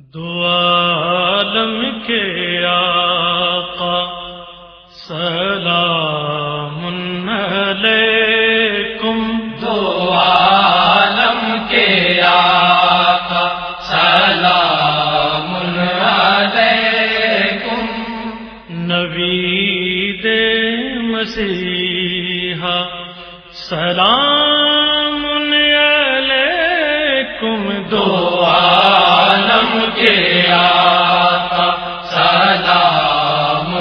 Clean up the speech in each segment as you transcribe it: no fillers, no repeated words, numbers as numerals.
دو عالم کے آقا سلام علیکم، دو عالم کے آقا سلام علیکم، نوید مسیحا سلام علیکم، دو عالم کے آقا سلام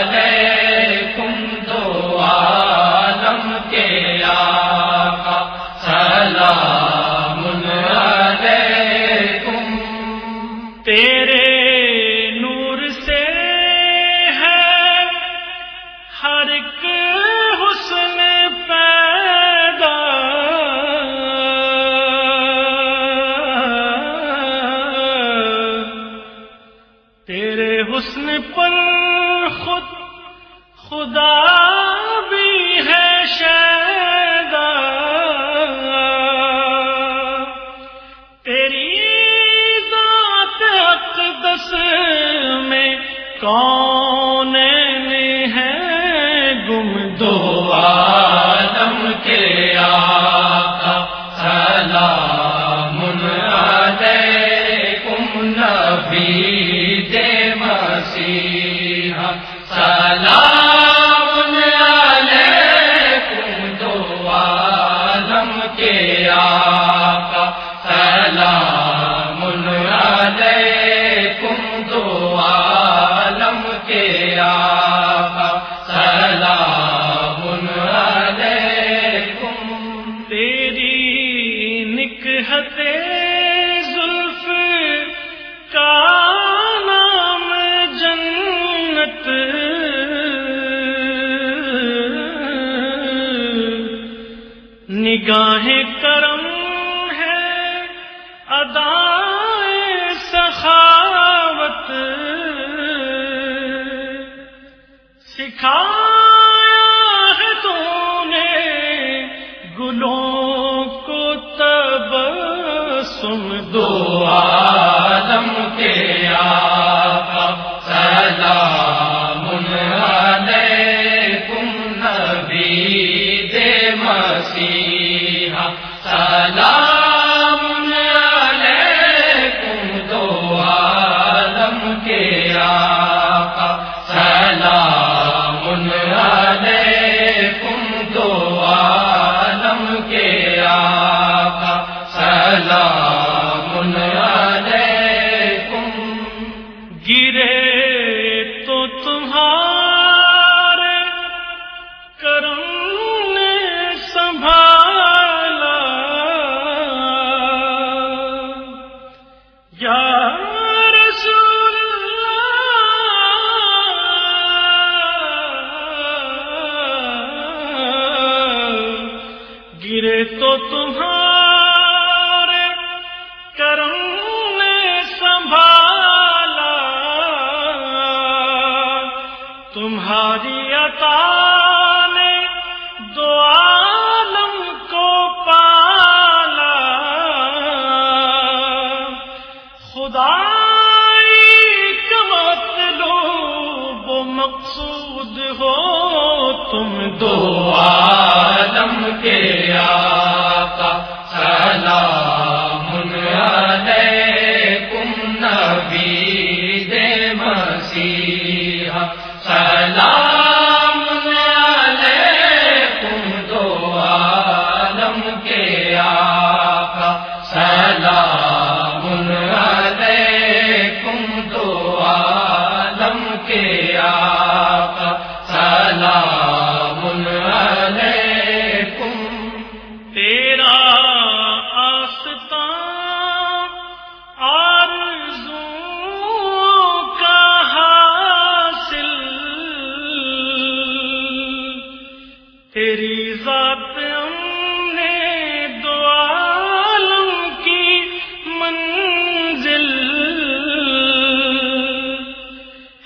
علیکم، دو عالم کے آقا سلام علیکم، تیرے نور سے ہے ہر ایک حسن پیدا، تیرے حسن پر خود خدا بھی ہے شیدا، تیری ذات اقدس میں کونین ہے گم، دو عالم کے آقا سلام علیکم، نبی مسیحا سلام علیکم، دو عالم کے آقا سلام علیکم، دو عالم کے آقا سلام علیکم، تیری نکہت زلف کا نام جنت، نگاہ کرم ہے ادائے سخاوت، سکھایا ہے تو نے گلوں کو تبسم، دو عالم کے آقا سلام علیکم، نبی مسیحا سلام علیکم، دو عالم کے آقا سلام علیکم، دو عالم کے آقا سلام علیکم، گرے تو تمہارے کرم نے سنبھالا، یا رسول اللہ، گرے تو تمہارے کرم نے سنبھالا، تمہاری عطا نے دو عالم کو پالا، خدائی کا مطلوب و مقصود ہو تم، دو عالم کے آقا سلام علیکم، نبی مسیحا سلام علیکم، دو عالم کے آقا سلام علیکم، دو عالم کے آقا سلام علیکم، تیرا آستان آرزوں کا حاصل، تیری ذات ہم نے دو عالم کی منزل،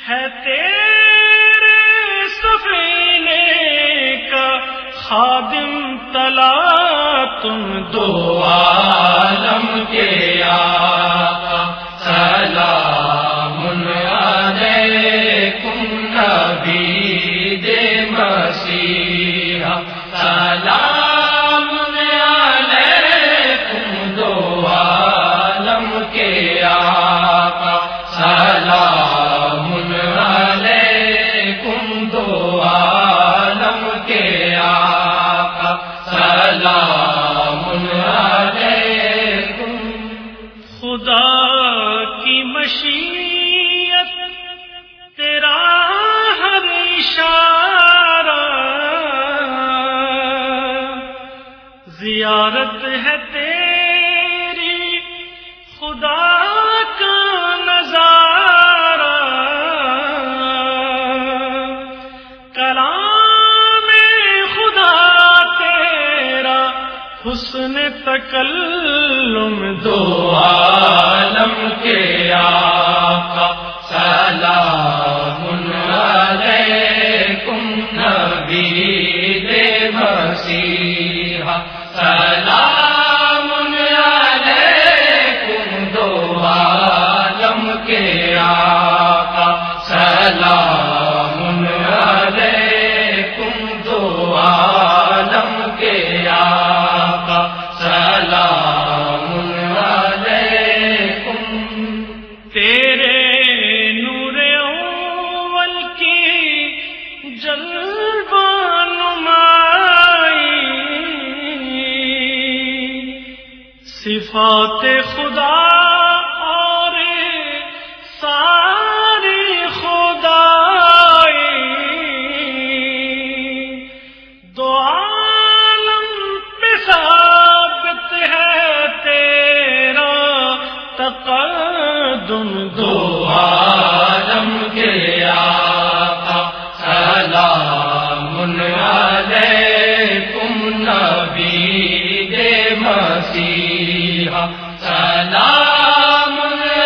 ہے تیرے سفینے کا خادم تلا تم، دو عالم کے آقا کے آقا سلام علیکم دو عالم کے آقا سلام علیکم خدا کی مشیت تیرا ہر اشارہ زیارت ہے تیری خدا کا نظارہ کلام خدا تیرا حسن تکلم دو عالم کے آقا سلام علیکم نبی دے مسیحا سلام علیکم دو عالم کے آقا سلام علیکم دو عالم کے آقا سلام علیکم تیرے نور اول کی جلوہ نمائی صفات خدا اور ساری خدائی دو عالم پہ ثابت ہے تیرا تقدم دو عالم کے آقا سلام علیکم نبی دے مسیحا سلام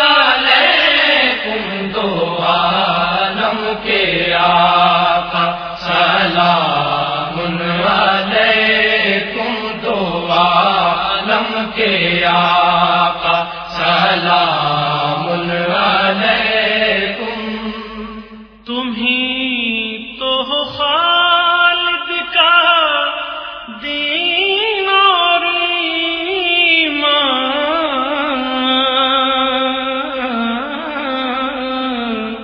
علیکم دو عالم کے آقا سلام علیکم دو عالم کے آقا سلام علیکم تمہیں تو ہو خالد کا دین اور ایمان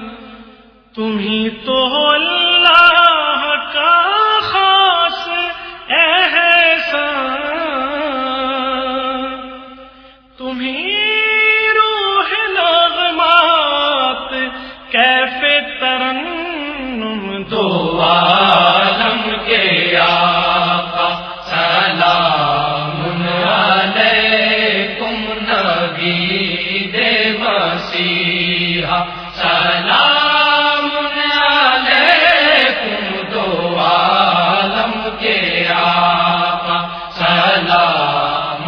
تمہیں تو ہو اللہ کا خاص احسان تمہیں روح نغمات کیف ترنم دو عالم کے آقا سلام علیکم نبی دے مسیحا سلام علیکم دو عالم کے آقا سلام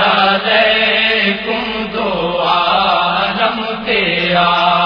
علیکم دو عالم کے آقا